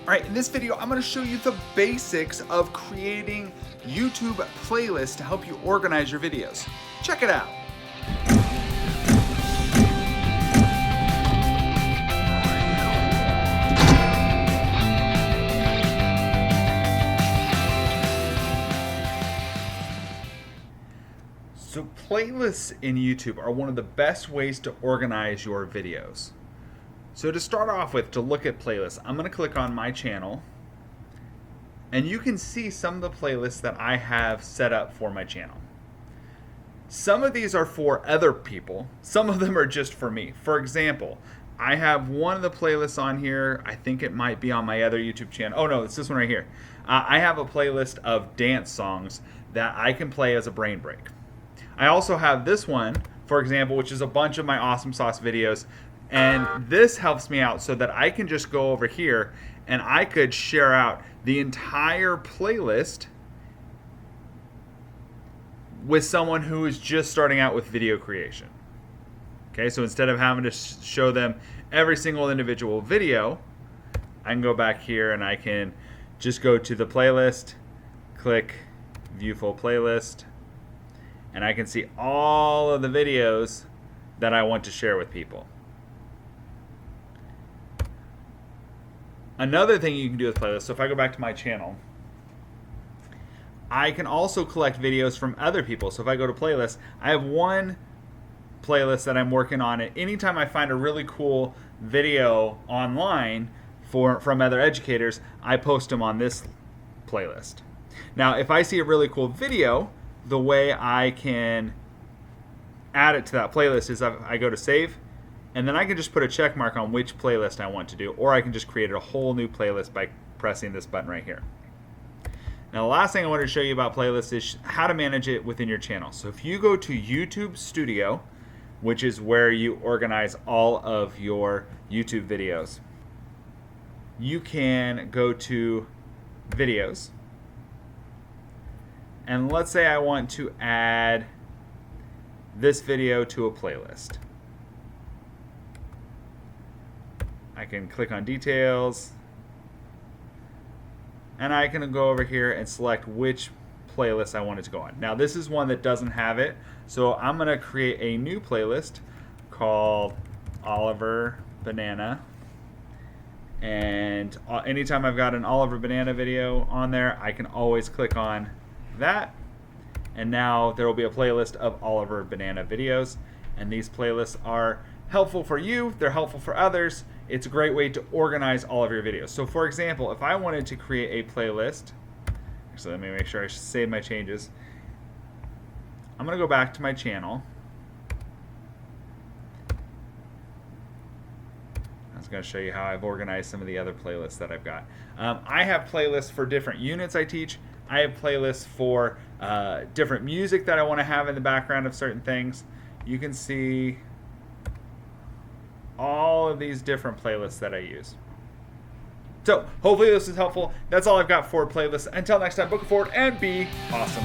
Alright, in this video I'm going to show you the basics of creating YouTube playlists to help you organize your videos. Check it out. So playlists in YouTube are one of the best ways to organize your videos. So to start off with, to look at playlists, I'm going to click on my channel, and you can see some of the playlists that I have set up for my channel. Some of these are for other people, some of them are just for me. For example, I have one of the playlists on here, I think it might be on my other YouTube channel. Oh no, it's this one right here. I have a playlist of dance songs that I can play as a brain break. I also have this one, for example, which is a bunch of my awesome sauce videos. And this helps me out so that I can just go over here and I could share out the entire playlist with someone who is just starting out with video creation. Okay, so instead of having to show them every single individual video, I can go back here and I can just go to the playlist, click View Full Playlist, and I can see all of the videos that I want to share with people. Another thing you can do with playlists, so if I go back to my channel, I can also collect videos from other people. So if I go to playlists, I have one playlist that I'm working on. And anytime I find a really cool video online from other educators, I post them on this playlist. Now, if I see a really cool video, the way I can add it to that playlist is I go to save, and then I can just put a check mark on which playlist I want to do, or I can just create a whole new playlist by pressing this button right here. Now the last thing I want to show you about playlists is how to manage it within your channel. So if you go to YouTube Studio, which is where you organize all of your YouTube videos, you can go to videos, and let's say I want to add this video to a playlist. I can click on details, and I can go over here and select which playlist I want it to go on. Now this is one that doesn't have it, so I'm going to create a new playlist called Oliver Banana, and anytime I've got an Oliver Banana video on there, I can always click on that, and now there will be a playlist of Oliver Banana videos, and these playlists are helpful for you, they're helpful for others. It's a great way to organize all of your videos. So for example, if I wanted to create a playlist, actually let me make sure I save my changes. I'm going to go back to my channel. I was going to show you how I've organized some of the other playlists that I've got. I have playlists for different units I teach. I have playlists for different music that I want to have in the background of certain things. You can see all of these different playlists that I use. So hopefully this is helpful. That's all I've got for playlists. Until next time, book forward and be awesome.